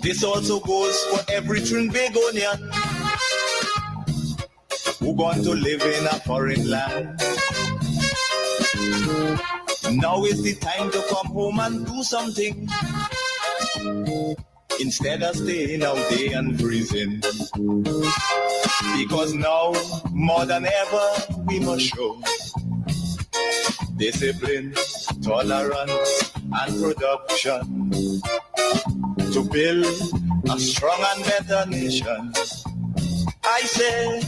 This also goes for every Trinbagonian who going to live in a foreign land. Now is the time to come home and do something instead of staying out there and freezing. Because now, more than ever, we must show discipline, tolerance, and production to build a strong and better nation. I say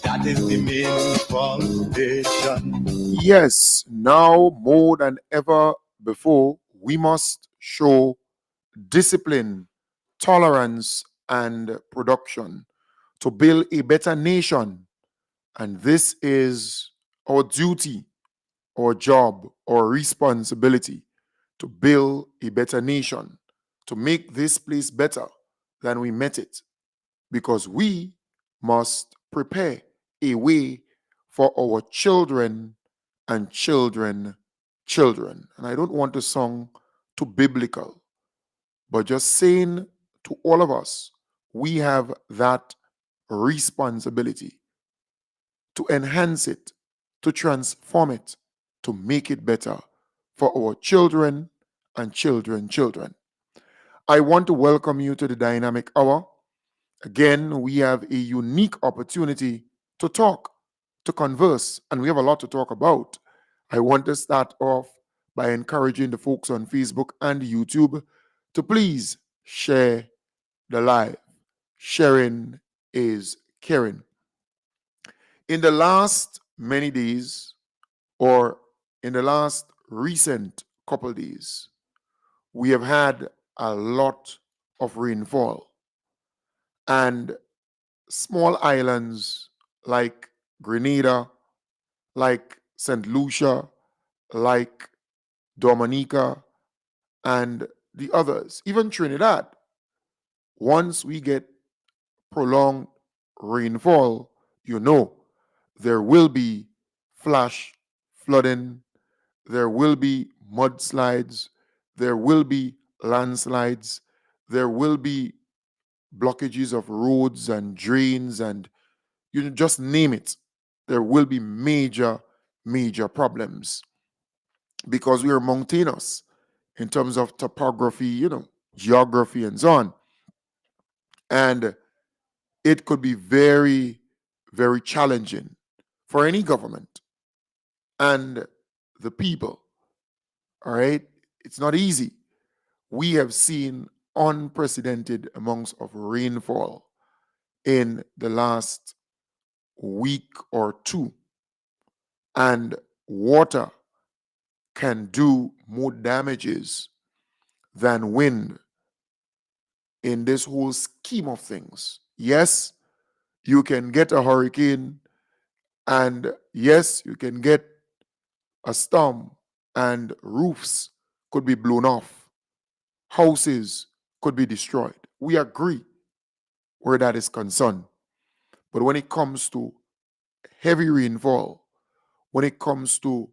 that is the main foundation. Yes, now more than ever before, we must show discipline, tolerance, and production to build a better nation. And this is our duty, our job, our responsibility to build a better nation, to make this place better than we met it, because we must prepare a way for our children and children. And I don't want to sound too biblical, but just saying to all of us, we have that responsibility to enhance it, to transform it, to make it better for our children and children. I want to welcome you to the Dynamic Hour. Again, we have a unique opportunity to talk, to converse, and we have a lot to talk about. I want to start off by encouraging the folks on Facebook and YouTube to please share the live. Sharing is caring. In the last many days, or in the last recent couple days, we have had a lot of rainfall. And small islands like Grenada, like St. Lucia, like Dominica, and the others, even Trinidad, once we get prolonged rainfall, there will be flash flooding, there will be mudslides, there will be landslides, there will be blockages of roads and drains, and you just name it. There will be major problems because we are mountainous in terms of topography, geography, and so on. And it could be very, very challenging for any government and the people. All right? It's not easy. We have seen unprecedented amounts of rainfall in the last week or two. And water can do more damages than wind in this whole scheme of things. Yes, you can get a hurricane, and yes, you can get a storm, and roofs could be blown off, houses could be destroyed. We agree where that is concerned. But when it comes to heavy rainfall, when it comes to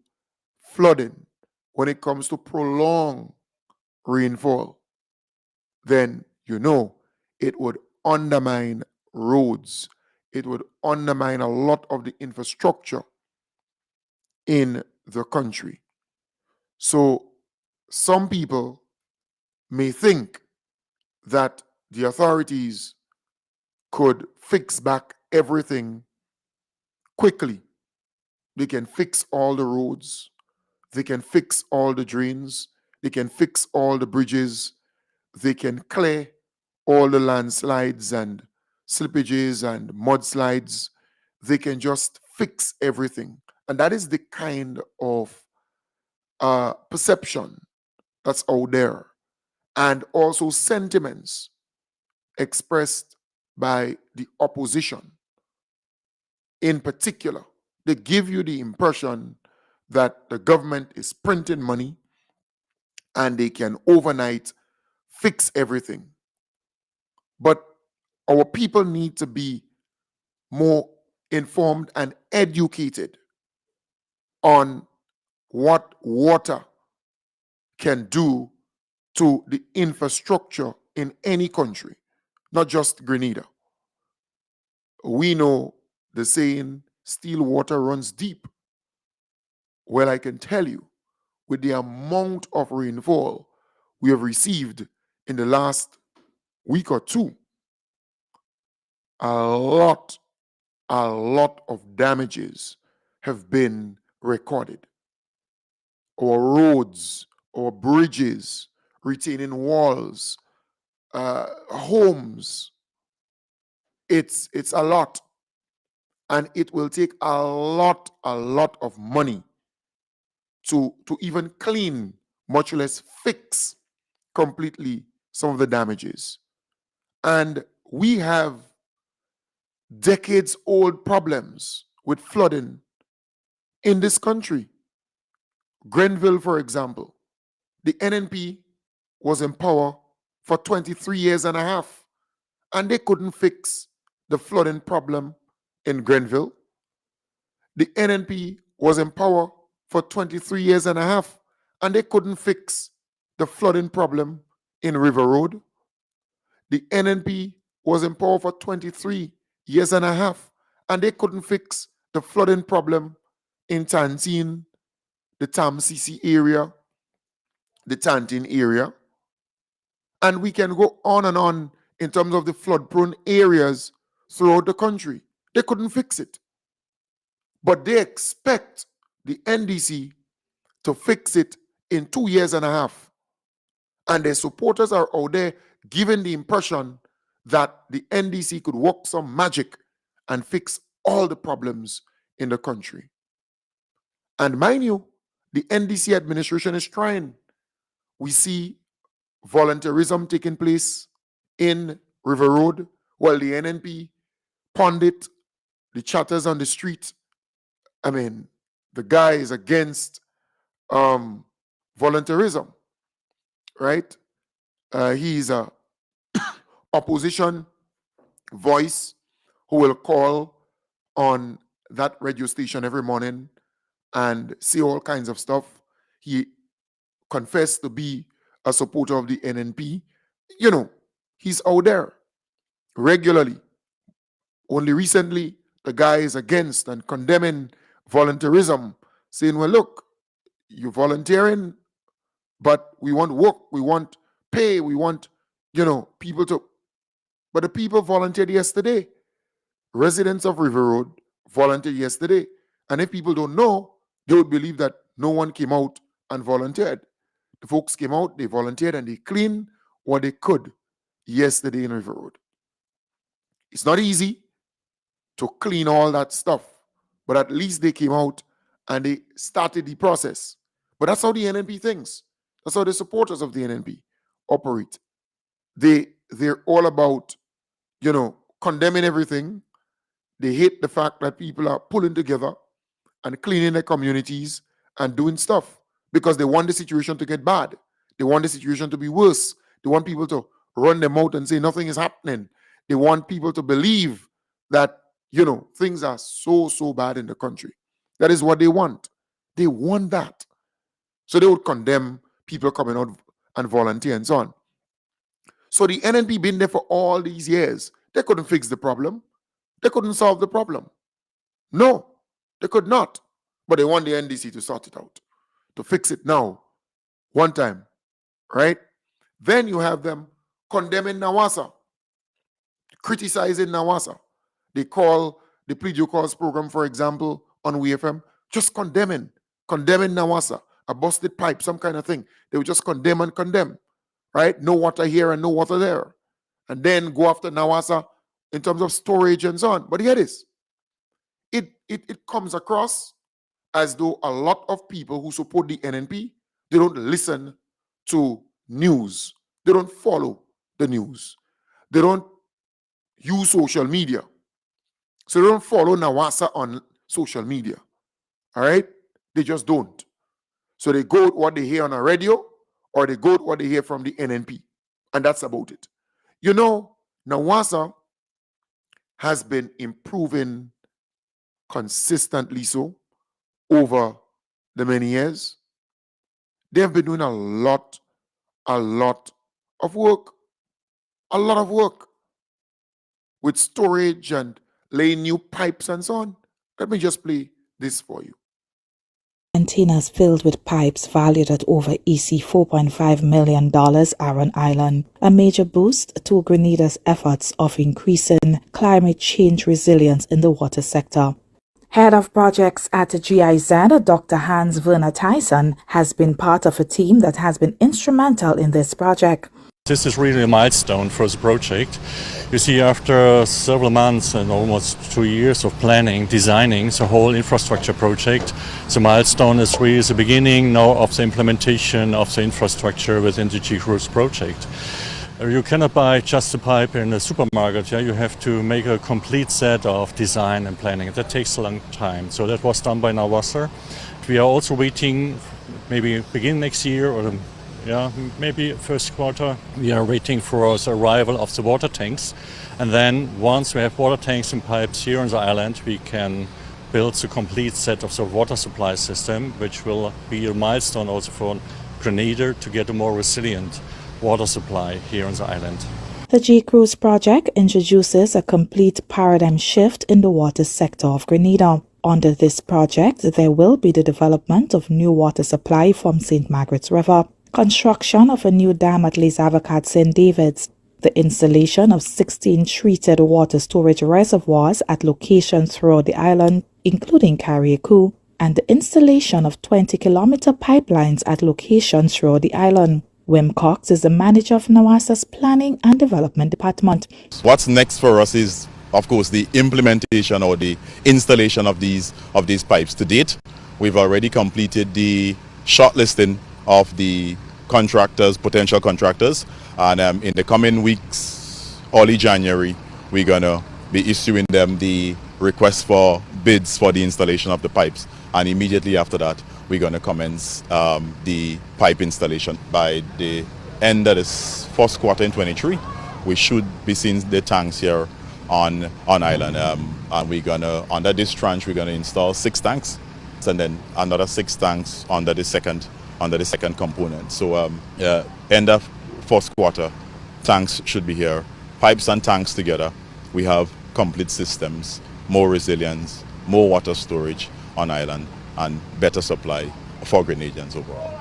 flooding, when it comes to prolonged rainfall, then it would undermine roads. It would undermine a lot of the infrastructure in the country. So some people may think that the authorities could fix back everything quickly. They can fix all the roads. They can fix all the drains. They can fix all the bridges. They can clear all the landslides and slippages and mudslides. They can just fix everything. And that is the kind of perception that's out there. And also sentiments expressed by the opposition in particular. They give you the impression that the government is printing money and they can overnight fix everything. But our people need to be more informed and educated on what water can do to the infrastructure in any country, not just Grenada. We know the saying, still water runs deep. Well, I can tell you, with the amount of rainfall we have received in the last week or two, a lot of damages have been recorded. Our roads, our bridges, retaining walls, homes, it's a lot. And it will take a lot of money to even clean, much less fix completely some of the damages. And we have decades old problems with flooding in this country. Grenville, for example, the NNP was in power for 23 years and a half, and they couldn't fix the flooding problem in Grenville. The NNP was in power for 23 years and a half, and they couldn't fix the flooding problem in River Road. The NNP was in power for 23 years and a half, and they couldn't fix the flooding problem in Tantine, the Tamsisi area, the Tantine area. And we can go on and on in terms of the flood-prone areas throughout the country. They couldn't fix it. But they expect the NDC to fix it in 2 years and a half. And their supporters are out there giving the impression that the NDC could work some magic and fix all the problems in the country. And mind you, the NDC administration is trying. We see volunteerism taking place in River Road, while the NNP pundit, the chatters on the street. I mean, the guy is against volunteerism, right? He's a opposition voice who will call on that radio station every morning and say all kinds of stuff. He confessed to be a supporter of the NNP. You know, he's out there regularly. Only recently, the guy is against and condemning volunteerism, saying, well, look, you're volunteering, but we want work, we want pay, we want, people to. But the people volunteered yesterday. Residents of River Road volunteered yesterday. And if people don't know, they would believe that no one came out and volunteered. The folks came out, they volunteered, and they cleaned what they could yesterday in River Road. It's not easy to clean all that stuff, but at least they came out and they started the process. But that's how the NNP thinks. That's how the supporters of the NNP operate. They're all about, condemning everything. They hate the fact that people are pulling together and cleaning their communities and doing stuff because they want the situation to get bad. They want the situation to be worse. They want people to run their mouth and say nothing is happening. They want people to believe that, things are so bad in the country. That is what they want. They want that. So they would condemn people coming out and volunteer and so on. So the NNP been there for all these years. They couldn't fix the problem. They couldn't solve the problem. No, they could not. But they want the NDC to sort it out, to fix it now, one time, right? Then you have them condemning NAWASA, criticizing NAWASA. They call the Plead Your Cause program, for example, on WFM, just condemning NAWASA, a busted pipe, some kind of thing. They would just condemn and condemn, right? No water here and no water there. And then go after NAWASA in terms of storage and so on. But here it is. It comes across as though a lot of people who support the NNP, they don't listen to news. They don't follow the news. They don't use social media. So they don't follow NAWASA on social media. All right? They just don't. So they go with what they hear on a radio or they go with what they hear from the NNP. And that's about it. NAWASA has been improving consistently so over the many years. They have been doing a lot of work, with storage and laying new pipes and so on. Let me just play this for you. Containers filled with pipes valued at over $4.5 million are on island, a major boost to Grenada's efforts of increasing climate change resilience in the water sector. Head of projects at GIZ, Dr. Hans Werner Tyson, has been part of a team that has been instrumental in this project. This is really a milestone for the project. You see, after several months and almost 2 years of planning, designing the whole infrastructure project, the milestone is really the beginning now of the implementation of the infrastructure within the GCRUISE project. You cannot buy just a pipe in a supermarket. You have to make a complete set of design and planning. That takes a long time. So that was done by NAWASA. We are also waiting, maybe begin next year or maybe first quarter, we are waiting for the arrival of the water tanks. And then once we have water tanks and pipes here on the island, we can build the complete set of the water supply system, which will be a milestone also for Grenada to get a more resilient water supply here on the island. The GCRUISE project introduces a complete paradigm shift in the water sector of Grenada. Under this project, there will be the development of new water supply from St. Margaret's River, construction of a new dam at Les Avocats St. David's, the installation of 16 treated water storage reservoirs at locations throughout the island, including Carriacou, and the installation of 20-kilometer pipelines at locations throughout the island. Wim Cox is the manager of NAWASA's Planning and Development Department. What's next for us is, of course, the implementation or the installation of these pipes. To date, we've already completed the shortlisting of the contractors, potential contractors, and in the coming weeks, early January, we're going to be issuing them the request for bids for the installation of the pipes, and immediately after that, we're going to commence the pipe installation. By the end of this first quarter in 23, we should be seeing the tanks here on island, and we're going to, under this tranche, we're going to install 6 tanks, and then another 6 tanks under the second component. So end of first quarter, tanks should be here. Pipes and tanks together, we have complete systems, more resilience, more water storage on island, and better supply for Grenadians overall.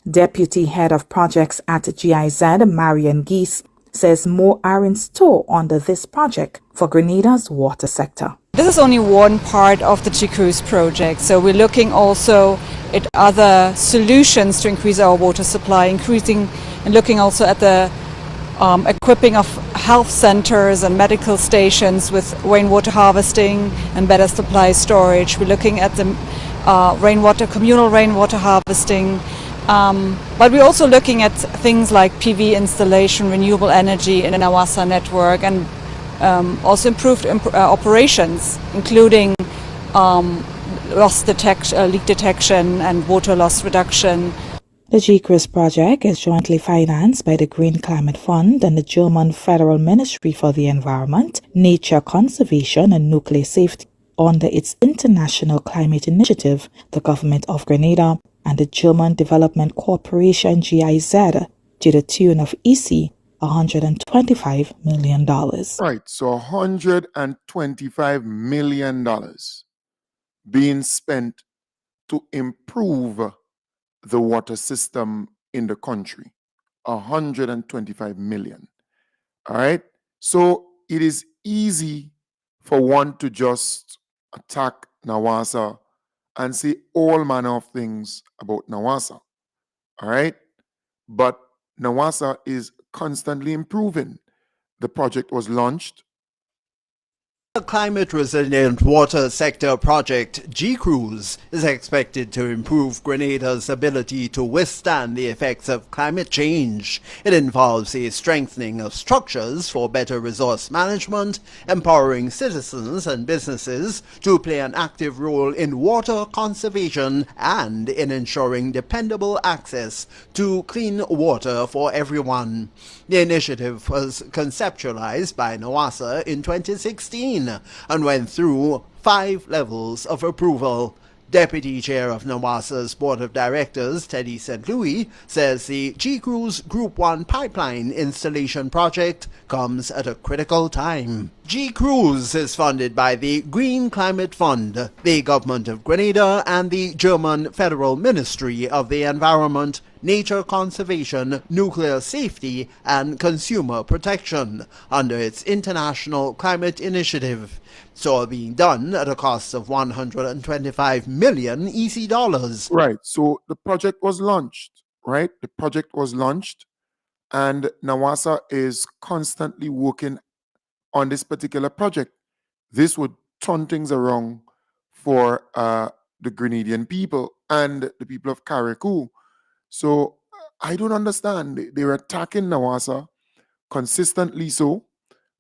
Deputy Head of Projects at GIZ, Marian Geese, says more are in store under this project for Grenada's water sector. This is only one part of the GCRUISE project, so we're looking also at other solutions to increase our water supply, increasing and looking also at the equipping of health centers and medical stations with rainwater harvesting and better supply storage. We're looking at the communal rainwater harvesting, but we're also looking at things like PV installation, renewable energy in an NAWASA network, and also improved operations, including leak detection and water loss reduction. The GCRUISE project is jointly financed by the Green Climate Fund and the German Federal Ministry for the Environment, Nature Conservation and Nuclear Safety under its International Climate Initiative, the Government of Grenada, and the German Development Corporation GIZ to the tune of $125 million. Right, so $125 million being spent to improve the water system in the country. 125 million. All right, so it is easy for one to just attack NAWASA and say all manner of things about NAWASA. All right, but NAWASA is constantly improving. The project was launched. The Climate Resilient Water Sector Project, GCRUISE, is expected to improve Grenada's ability to withstand the effects of climate change. It involves a strengthening of structures for better resource management, empowering citizens and businesses to play an active role in water conservation and in ensuring dependable access to clean water for everyone. The initiative was conceptualized by NAWASA in 2016 and went through 5 levels of approval. Deputy Chair of NAWASA's Board of Directors, Teddy St. Louis, says the G-Cruise Group 1 pipeline installation project comes at a critical time. G-Cruise is funded by the Green Climate Fund, the Government of Grenada, and the German Federal Ministry of the Environment, Nature Conservation, Nuclear Safety, and Consumer Protection under its International Climate Initiative. It's all being done at a cost of 125 million EC dollars. Right. So the project was launched, right? The project was launched, and NAWASA is constantly working on this particular project. This would turn things around for the Grenadian people and the people of Carriacou. So I don't understand. They're attacking NAWASA consistently. So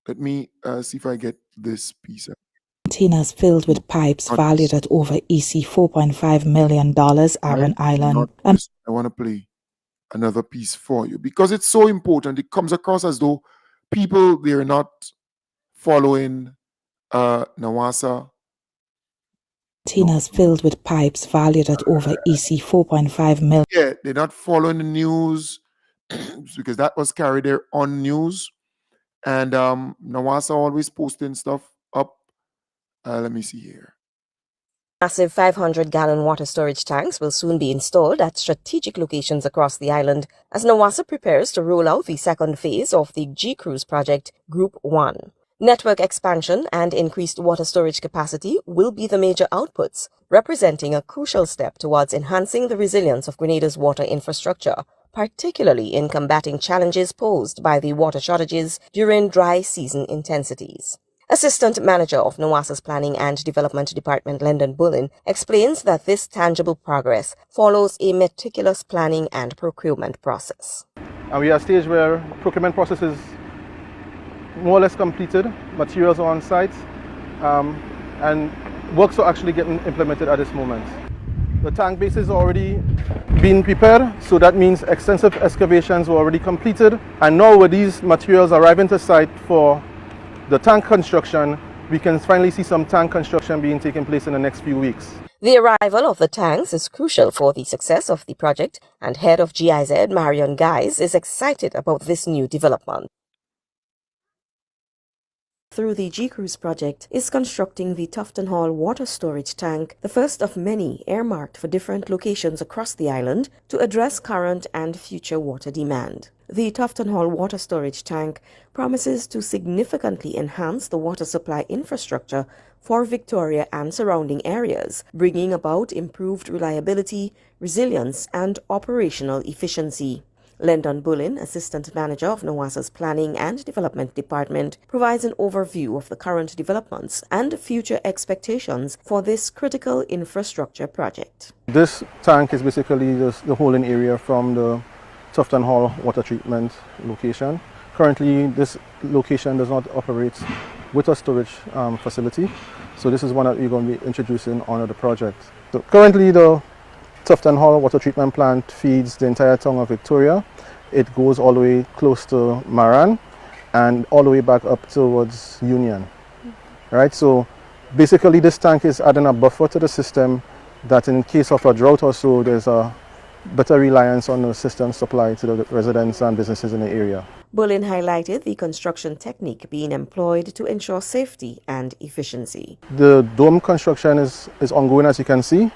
let me see if I get this piece. Containers filled with pipes valued at over EC $4.5 million are on island. I want to play another piece for you because it's so important. It comes across as though people, they're not following NAWASA. Containers filled with pipes valued at over EC $4.5 million. Yeah, they're not following the news because that was carried there on news. And NAWASA always posting stuff up. Let me see here. Massive 500-gallon water storage tanks will soon be installed at strategic locations across the island as NAWASA prepares to roll out the second phase of the G-Cruise project, Group 1. Network expansion and increased water storage capacity will be the major outputs, representing a crucial step towards enhancing the resilience of Grenada's water infrastructure, particularly in combating challenges posed by the water shortages during dry season intensities. Assistant Manager of NAWASA's Planning and Development Department, Lyndon Bullen, explains that this tangible progress follows a meticulous planning and procurement process. And we are at a stage where procurement process is more or less completed, materials are on site, and works are actually getting implemented at this moment. The tank base is already being prepared, so that means extensive excavations were already completed, and now with these materials arriving to site for the tank construction, we can finally see some tank construction being taken place in the next few weeks. The arrival of the tanks is crucial for the success of the project, and head of GIZ, Marion Guys, is excited about this new development. Through the G-Cruise project is constructing the Tufton Hall water storage tank, the first of many earmarked for different locations across the island to address current and future water demand. The Tufton Hall water storage tank promises to significantly enhance the water supply infrastructure for Victoria and surrounding areas, bringing about improved reliability, resilience, and operational efficiency. Lyndon Bullen, Assistant Manager of NAWASA's Planning and Development Department, provides an overview of the current developments and future expectations for this critical infrastructure project. This tank is basically the holding area from the Tufton Hall water treatment location. Currently, this location does not operate with a storage facility, so this is one that we're going to be introducing under the project. So currently, the Tufton Hall water treatment plant feeds the entire town of Victoria. It goes all the way close to Maran and all the way back up towards Union. Right, so basically this tank is adding a buffer to the system that in case of a drought or so, there's a better reliance on the system supply to the residents and businesses in the area. Bullen highlighted the construction technique being employed to ensure safety and efficiency. The dome construction is ongoing, as you can see.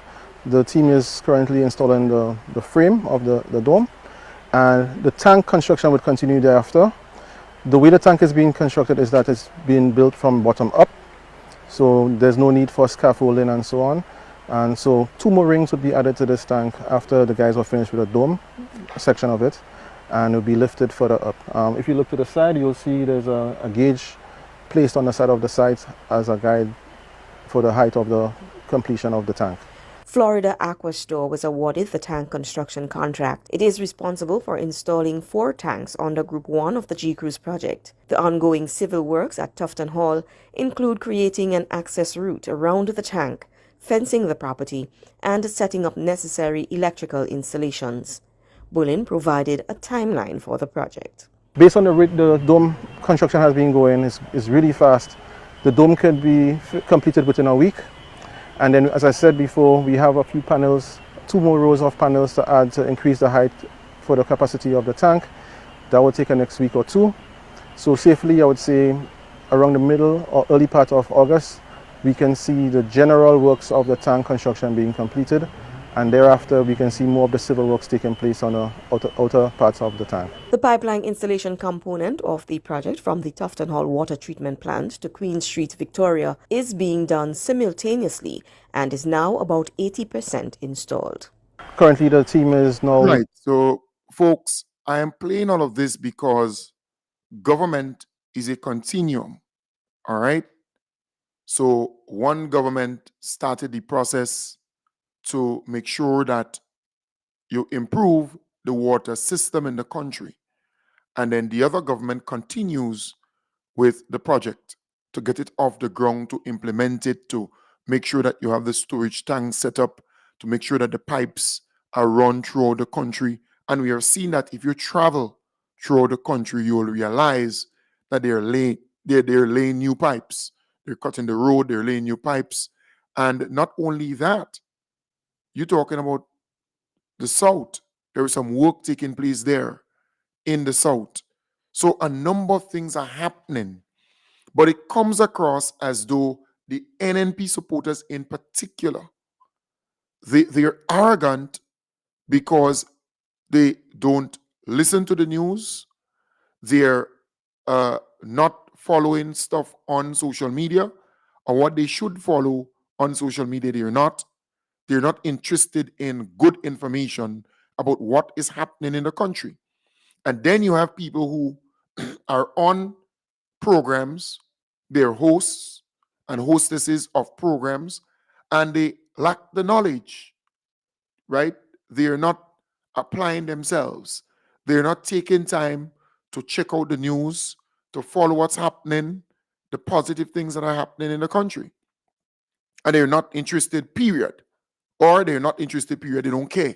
The team is currently installing the frame of the dome, and the tank construction will continue thereafter. The way the tank is being constructed is that it's being built from bottom up, so there's no need for scaffolding and so on. And so 2 more rings would be added to this tank after the guys are finished with the dome section of it, and it will be lifted further up. If you look to the side, you'll see there's a gauge placed on the side of the site as a guide for the height of the completion of the tank. Florida Aquastore was awarded the tank construction contract. It is responsible for installing 4 tanks under Group 1 of the G-Cruise project. The ongoing civil works at Tufton Hall include creating an access route around the tank, fencing the property, and setting up necessary electrical installations. Bullen provided a timeline for the project. Based on the rate the dome construction has been going, is really fast. The dome could be completed within a week, And then, as I said before, we have a few panels, 2 more rows of panels to add to increase the height for the capacity of the tank. That will take the next week or 2. So safely, I would say around the middle or early part of August, we can see the general works of the tank construction being completed. And thereafter, we can see more of the civil works taking place on the outer parts of the tank. The pipeline installation component of the project from the Tufton Hall Water Treatment Plant to Queen Street, Victoria, is being done simultaneously and is now about 80% installed. Currently, the team is now... Right. So, folks, I am playing all of this because government is a continuum. All right. So, one government started the process to make sure that you improve the water system in the country. And then the other government continues with the project to get it off the ground, to implement it, to make sure that you have the storage tank set up, to make sure that the pipes are run throughout the country. And we are seeing that if you travel throughout the country, you will realize that they're laying new pipes. They're cutting the road, they're laying new pipes. And not only that, you're talking about the South. There is some work taking place there in the South. So a number of things are happening, but it comes across as though the NNP supporters in particular, they're arrogant because they don't listen to the news. They're not following stuff on social media, or what they should follow on social media, they're not. They're not interested in good information about what is happening in the country. And then you have people who are on programs, they're hosts and hostesses of programs, and they lack the knowledge, right? They're not applying themselves. They're not taking time to check out the news, to follow what's happening, the positive things that are happening in the country. And they're not interested, period. Or they're not interested, period. They don't care.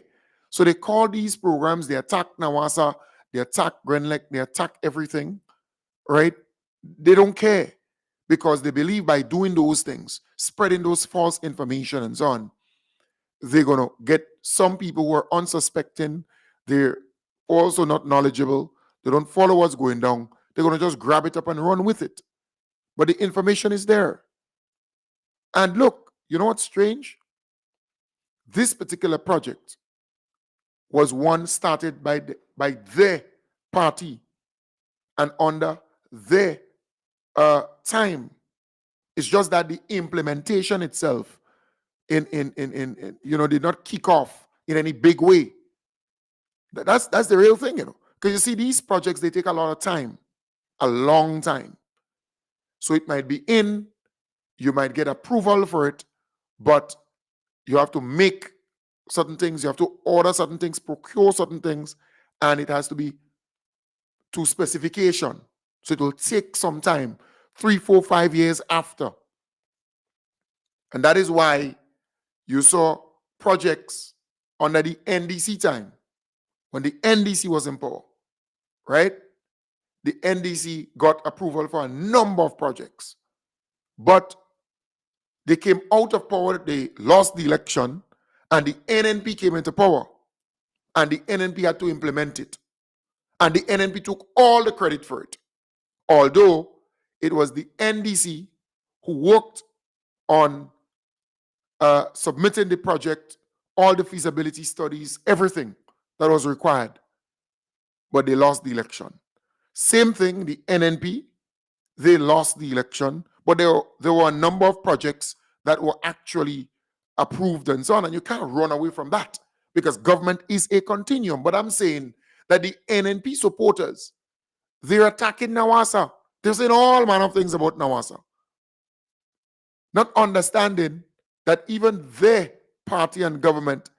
So they call these programs, they attack NAWASA, they attack Grenlec, they attack everything, right? They don't care because they believe by doing those things, spreading those false information and so on, they're going to get some people who are unsuspecting. They're also not knowledgeable. They don't follow what's going down. They're going to just grab it up and run with it. But the information is there. And look, you know what's strange? This particular project was one started by their party and under their time. It's just that the implementation itself in did not kick off in any big way. That's the real thing, because you see, these projects, they take a lot of time, a long time. So it might be you might get approval for it, but you have to make certain things, you have to order certain things, procure certain things, and it has to be to specification. So it will take some time, 3, 4, 5 years after. And that is why you saw projects under the NDC time, when the NDC was in power, right? The NDC got approval for a number of projects, but they came out of power, they lost the election, and the NNP came into power, and the NNP had to implement it. And the NNP took all the credit for it, although it was the NDC who worked on submitting the project, all the feasibility studies, everything that was required. But they lost the election. Same thing, the NNP, they lost the election, but there were a number of projects that were actually approved and so on, and you can't run away from that because government is a continuum. But I'm saying that the NNP supporters, they're attacking NAWASA. They're saying all manner of things about NAWASA, not understanding that even their party and government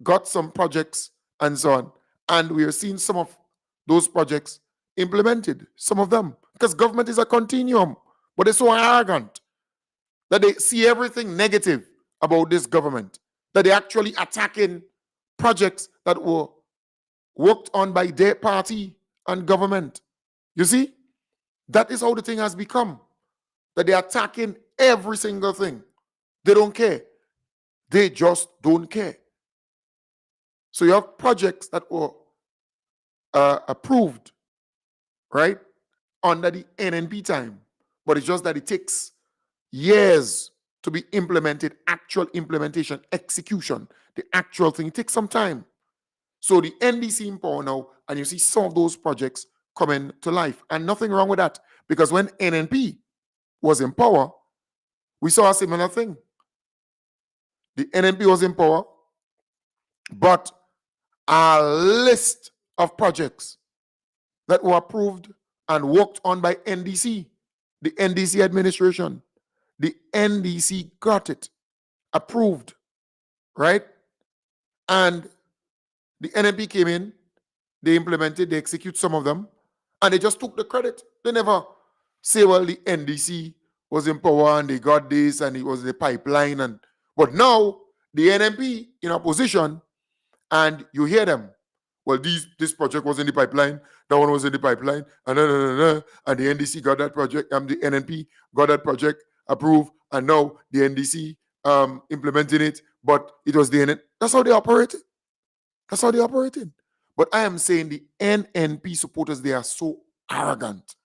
got some projects and so on, and we are seeing some of those projects implemented, some of them, because government is a continuum, but they're so arrogant that they see everything negative about this government, that they're actually attacking projects that were worked on by their party and government. You see, that is how the thing has become, that they're attacking every single thing. They don't care. They just don't care. So you have projects that were approved, right, under the NNP time, but it's just that it takes years to be implemented, actual implementation, execution, the actual thing. It takes some time. So the NDC in power now, and you see some of those projects coming to life. And nothing wrong with that, because when NNP was in power, we saw a similar thing. The NNP was in power, but a list of projects that were approved and worked on by NDC, the NDC administration. The NDC got it approved, right? And the NNP came in, they implemented, they execute some of them, and they just took the credit. They never say, well, the NDC was in power and they got this and it was the pipeline. But now the NNP in opposition, and you hear them, well, this project was in the pipeline, that one was in the pipeline, and and the NDC got that project, the NNP got that project approved, and now the NDC implementing it, but it was the NNP. That's how they operated. That's how they operated. But I am saying the NNP supporters, they are so arrogant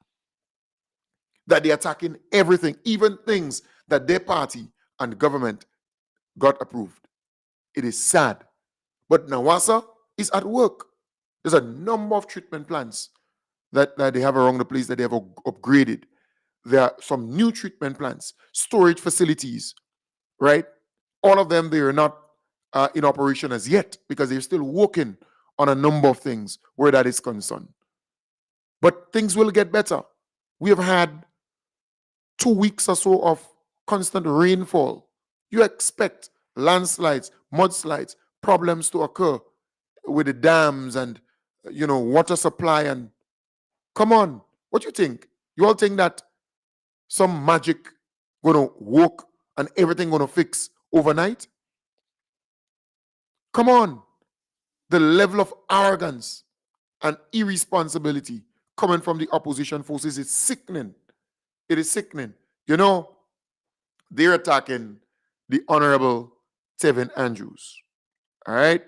that they're attacking everything, even things that their party and government got approved. It is sad. But NAWASA is at work. There's a number of treatment plants that they have around the place that they have upgraded. There are some new treatment plants, storage facilities, right? All of them, they are not in operation as yet because they're still working on a number of things where that is concerned. But things will get better. We have had 2 weeks or so of constant rainfall. You expect landslides, mudslides, problems to occur with the dams and water supply. And come on, what do you think? You all think that some magic gonna work and everything gonna fix overnight? Come on. The level of arrogance and irresponsibility coming from the opposition forces is sickening. It is sickening. They're attacking the Honorable Tevin Andrews. All right?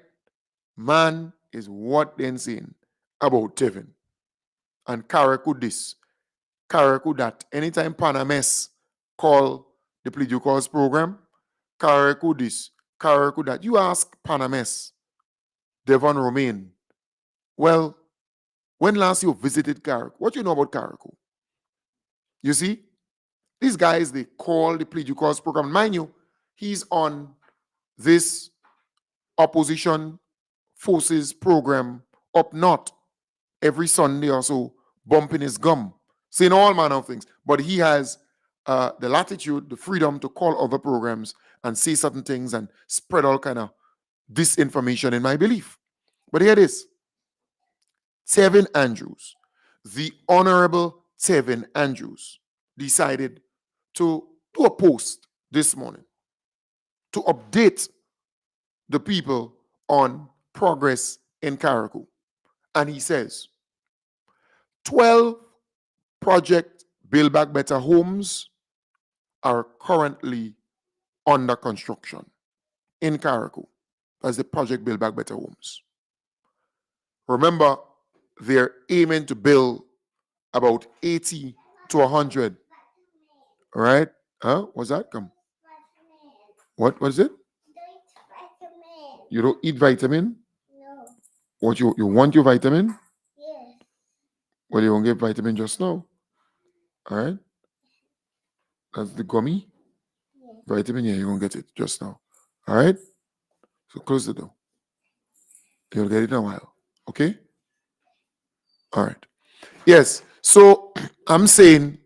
Man is what they're saying about Tevin. And Carriacou this, Carriacou that. Anytime Panames call the Plead Your Cause program, Carriacou this, Carriacou that. You ask Panames, Devon Romaine, well, when last you visited Carriacou, what do you know about Carriacou? You see, these guys, they call the Plead Your Cause program. Mind you, he's on this opposition forces program up north every Sunday or so, bumping his gum, saying all manner of things. But he has the latitude, the freedom to call other programs and say certain things and spread all kind of disinformation in my belief. But here it is. Tevin Andrews, the Honorable Tevin Andrews, decided to do a post this morning to update the people on progress in Carriacou. And he says, 12 project Build Back Better homes are currently under construction in Carriacou. That's the project Build Back Better homes. Remember, they're aiming to build about 80 to 100. All right? What's that come? What was it? You don't eat vitamin? No. What, you want your vitamin? Yes. Well, you won't get vitamin just now. All right? That's the gummy? Yes. Vitamin, yeah, you won't get it just now. All right? So close the door. You'll get it in a while. Okay? All right. Yes. So I'm saying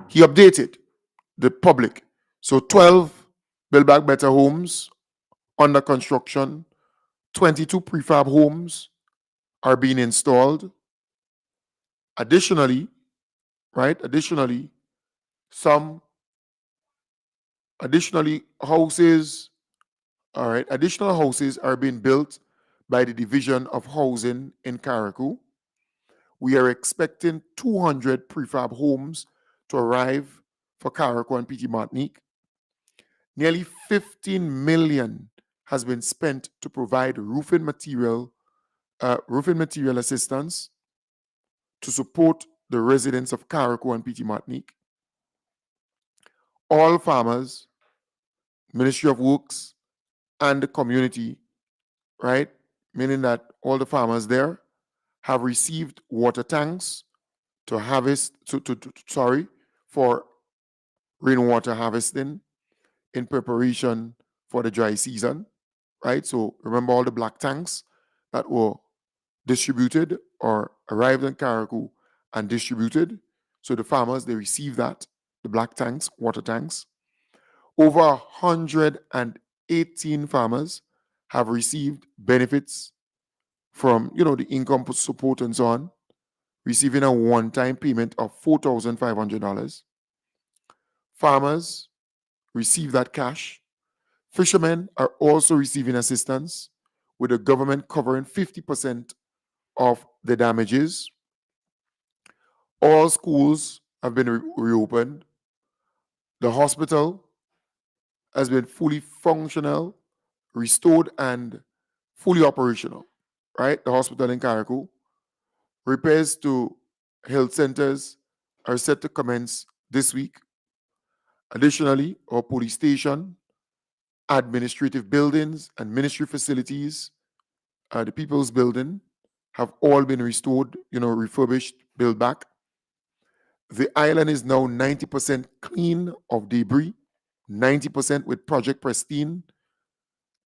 he updated the public. So 12 Build Back Better homes under construction, 22 prefab homes are being installed. Additionally, houses, additional houses are being built by the Division of Housing in Carriacou. We are expecting 200 prefab homes to arrive for Carriacou and PT Martinique. nearly 15 million has been spent to provide roofing material assistance to support the residents of Carriacou and Petit Martinique. All farmers, Ministry of Works, and the community, right? Meaning that all the farmers there have received water tanks to harvest, for rainwater harvesting in preparation for the dry season, right? So remember all the black tanks that were distributed or arrived in Carriacou and distributed. So the farmers, they received that, the black tanks, water tanks. Over 118 farmers have received benefits from, the income support and so on, receiving a one-time payment of $4,500. Farmers receive that cash. Fishermen are also receiving assistance, with the government covering 50% of the damages. All schools have been reopened. The hospital has been fully functional, restored, and fully operational, right? The hospital in Carriacou. Repairs to health centers are set to commence this week. Additionally, our police station, administrative buildings, and ministry facilities, the People's Building, have all been restored, refurbished, built back. The island is now 90% clean of debris, 90% with Project Pristine.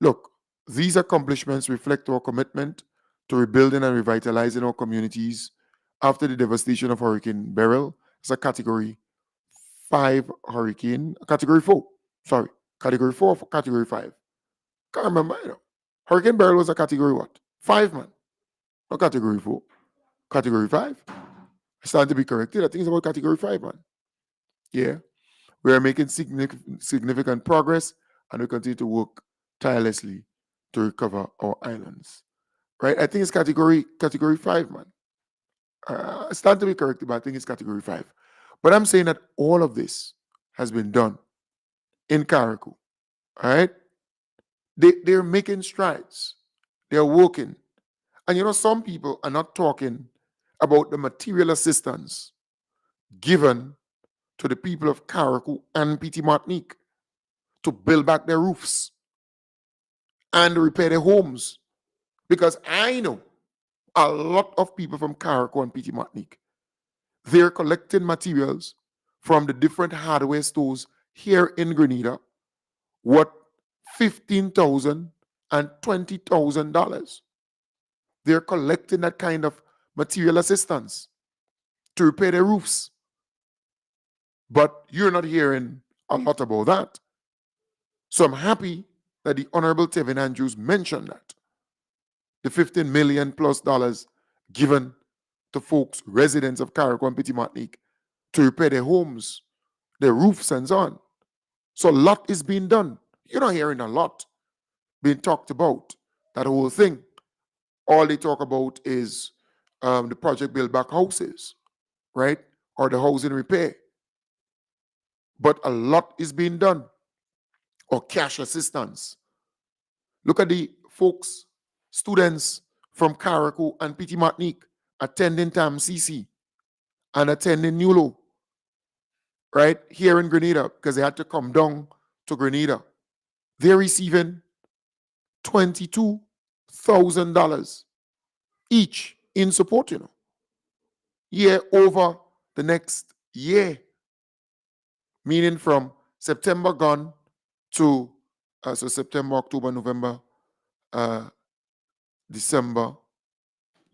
Look, these accomplishments reflect our commitment to rebuilding and revitalizing our communities after the devastation of Hurricane Beryl. It's a Category 5 hurricane, Category 4, Category 4 for Category 5. Can't remember, Hurricane Beryl was a Category what? 5, man. Not Category 4. Category 5. I started to be corrected. I think it's about Category 5, man. Yeah. We are making significant progress, and we continue to work tirelessly to recover our islands. Right? I think it's Category 5, man. I stand to be corrected, but I think it's Category 5. But I'm saying that all of this has been done in Carriacou. All right? They're making strides. They're working. And some people are not talking about the material assistance given to the people of Carriacou and Petit Martinique to build back their roofs and repair their homes. Because I know a lot of people from Carriacou and Petit Martinique, they're collecting materials from the different hardware stores here in Grenada, worth $15,000 and $20,000. They're collecting that kind of material assistance to repair their roofs. But you're not hearing a lot about that. So I'm happy that the Honorable Tevin Andrews mentioned that. The $15 million plus given to folks, residents of Carriacou and Petit Martinique, to repair their homes, their roofs, and so on. So a lot is being done. You're not hearing a lot being talked about, that whole thing. All they talk about is the project build back houses, right? Or the housing repair. But a lot is being done. Or cash assistance. Look at the folks, students from Carriacou and Petit Martinique attending TAMCC and attending NULO, right? Here in Grenada, because they had to come down to Grenada. They're receiving $22,000 each in support, year over the next year. Meaning from September gone to, so September, October, November, December,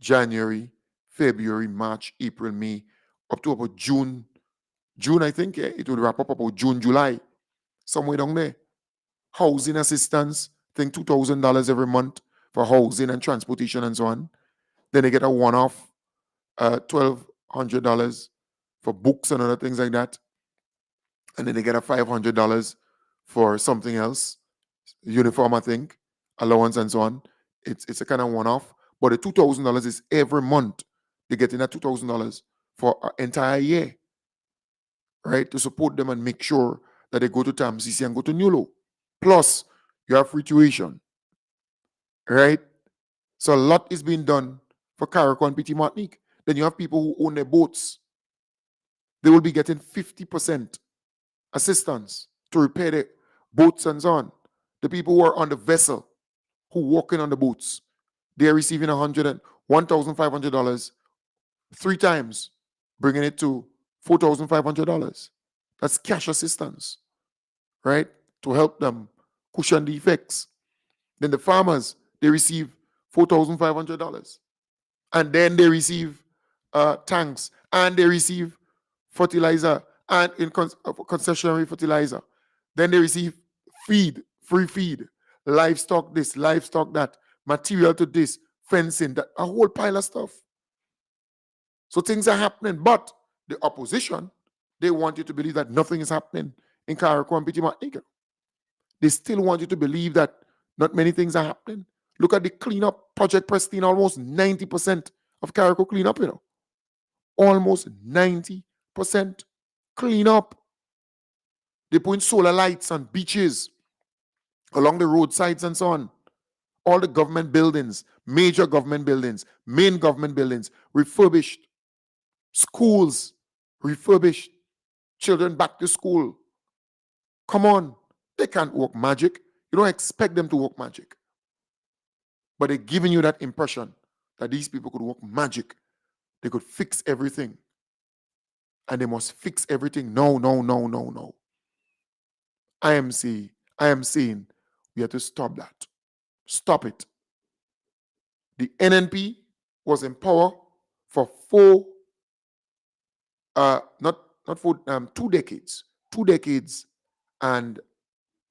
January, February, March, April, May, up to about June. June, I think, it will wrap up about June, July, somewhere down there. Housing assistance, I think $2,000 every month for housing and transportation and so on. Then they get a one-off $1,200 for books and other things like that. And then they get a $500 for something else, uniform, I think, allowance and so on. It's a kind of one-off. But the $2,000 is every month. They're getting that $2,000 for an entire year, right? To support them and make sure that they go to TAMCC and go to NULO. Plus, you have free tuition, right? So a lot is being done for Carriacou and PT Martinique. Then you have people who own their boats. They will be getting 50% assistance to repair their boats and so on. The people who are on the vessel, who walking on the boats, they are receiving $1,500 3 times, bringing it to $4,500. That's cash assistance, right? To help them cushion the effects. Then the farmers, they receive $4,500. And then they receive tanks, and they receive fertilizer, and concessionary fertilizer. Then they receive feed, free feed, livestock this, livestock that, material to this, fencing, that, a whole pile of stuff. So things are happening, but the opposition, they want you to believe that nothing is happening in Carriacou and PT Martinique. They still want you to believe that not many things are happening. Look at the cleanup, Project Pristine, almost 90% of Carriacou cleanup, Almost 90% cleanup. They put in solar lights on beaches, along the roadsides and so on. All the government buildings, major government buildings, main government buildings, refurbished. Schools, refurbished. Children back to school. Come on. They can't work magic. You don't expect them to work magic. But they're giving you that impression that these people could work magic. They could fix everything. And they must fix everything. No, no, no, no, no. I am saying we have to stop that. Stop it. The NNP was in power for 2 decades. 2 decades and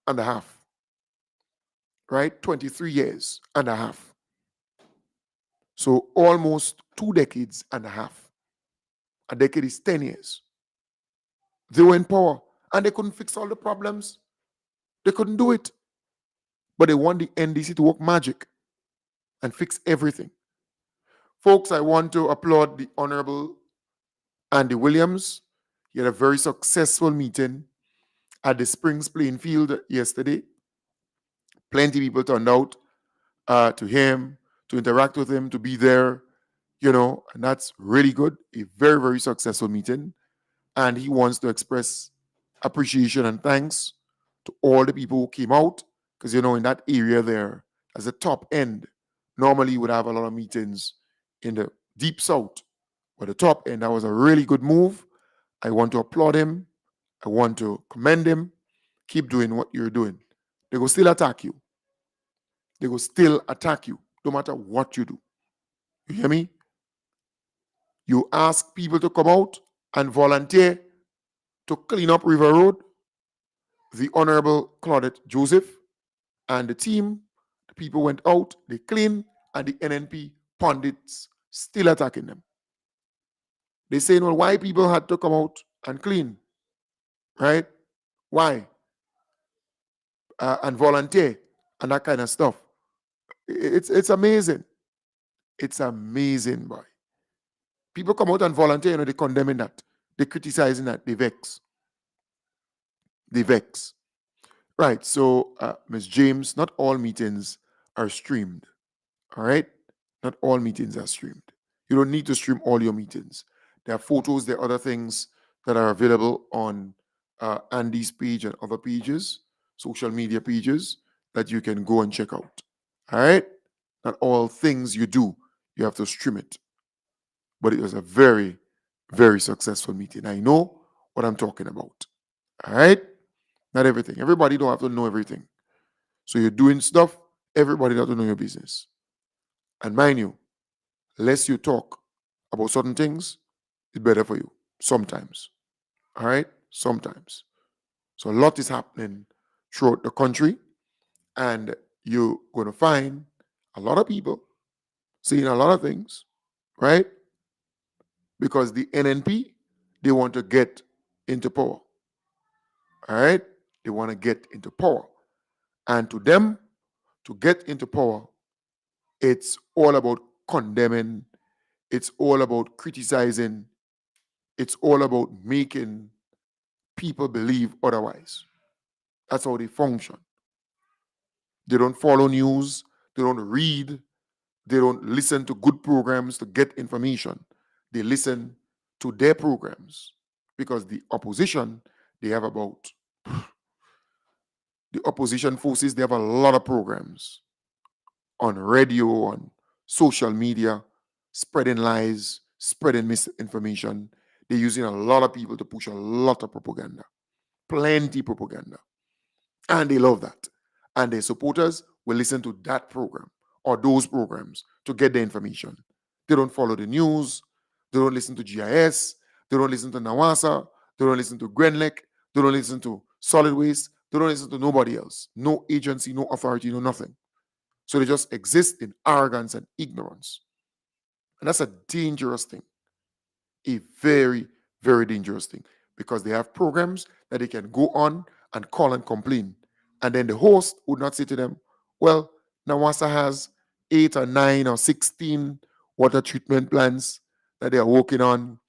a half. Right? 23 years and a half. So almost 2 decades and a half. A decade is 10 years. They were in power and they couldn't fix all the problems. They couldn't do it. But they want the NDC to work magic and fix everything. Folks, I want to applaud the Honorable Andy Williams. He had a very successful meeting at the Springs playing field yesterday. Plenty of people turned out to him, to interact with him, to be there, and that's really good. A very, very successful meeting. And he wants to express appreciation and thanks to all the people who came out, because, in that area there, as a top end, normally you would have a lot of meetings in the deep south. But the top end, that was a really good move. I want to applaud him. I want to commend him. Keep doing what you're doing. They will still attack you. They will still attack you, no matter what you do. You hear me? You ask people to come out and volunteer to clean up River Road. The Honorable Claudette Joseph and the team, the people went out, they cleaned, and the NNP pundits still attacking them. They saying, well, why people had to come out and clean, right? Why? And volunteer and that kind of stuff. It's amazing. It's amazing, boy. People come out and volunteer, they're condemning that. They're criticizing that. They vex. They vex. Right, so Ms. James, not all meetings are streamed. All right? Not all meetings are streamed. You don't need to stream all your meetings. There are photos, there are other things that are available on Andy's page and other pages, social media pages, that you can go and check out. All right? Not all things you do, you have to stream it. But it was a very, very successful meeting. I know what I'm talking about. All right? Not everything. Everybody don't have to know everything. So you're doing stuff, everybody doesn't know your business. And mind you, less you talk about certain things, it's better for you. Sometimes. All right? Sometimes. So a lot is happening throughout the country, and you're going to find a lot of people saying a lot of things, right? Because the NNP, they want to get into power. All right? They want to get into power. And to them, to get into power, it's all about condemning. It's all about criticizing. It's all about making people believe otherwise. That's how they function. They don't follow news. They don't read. They don't listen to good programs to get information. They listen to their programs because the opposition, they have about, the opposition forces, they have a lot of programs on radio, on social media, spreading lies, spreading misinformation. They're using a lot of people to push a lot of propaganda, plenty propaganda. And they love that. And their supporters will listen to that program or those programs to get the information. They don't follow the news. They don't listen to GIS. They don't listen to NAWASA. They don't listen to Grenlec. They don't listen to Solid Waste. They don't listen to nobody else. No agency, no authority, no nothing. So they just exist in arrogance and ignorance. And that's a dangerous thing. A very, very dangerous thing. Because they have programs that they can go on and call and complain. And then the host would not say to them, well, NAWASA has 8 or 9 or 16 water treatment plants that they are working on.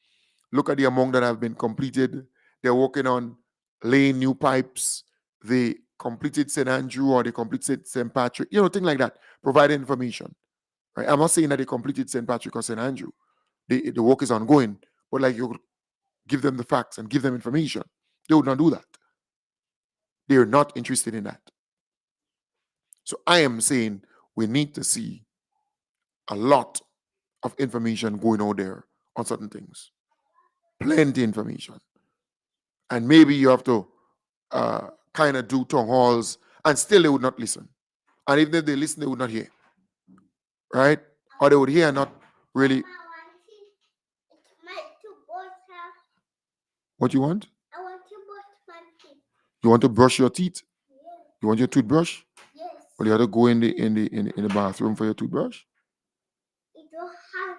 Look at the amount that have been completed. They're working on laying new pipes. They completed St. Andrew or they completed St. Patrick, things like that. Provide information. Right? I'm not saying that they completed St. Patrick or St. Andrew. The work is ongoing. But like you give them the facts and give them information. They would not do that. They are not interested in that. So I am saying we need to see a lot of information going out there on certain things. Plenty information. And maybe you have to kind of do town halls and still they would not listen. And even if they listen, they would not hear. Right? Or they would hear and not really. What you want? I want to brush my teeth. You want to brush your teeth? Yes. You want your toothbrush? Yes. Well, you have to go in the bathroom for your toothbrush? It will have.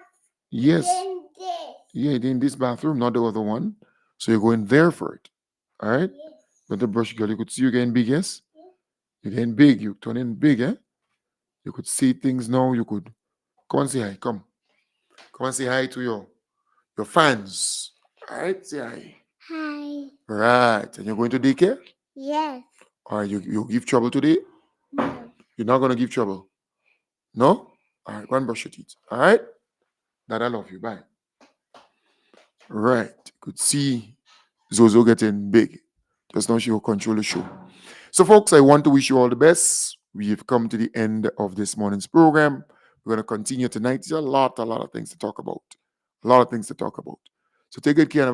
Yes. In this. Yeah, in this bathroom, not the other one. So you go in there for it. All right? Yes. But the brush, girl, you could see you're getting big, yes? Yes. You're getting big. You're turning big, eh? You could see things now. You could come and say hi. Come and say hi to your fans. All right? Say hi. Hi. Right. And you're going to daycare? Yes. All right. You give trouble today? No. You're not going to give trouble? No? All right. Go and brush your teeth. All right? Dad, I love you. Bye. Right. You could see Zozo getting big. Just now she will control the show. So, folks, I want to wish you all the best. We have come to the end of this morning's program. We're going to continue tonight. There's a lot of things to talk about. A lot of things to talk about. So take good care.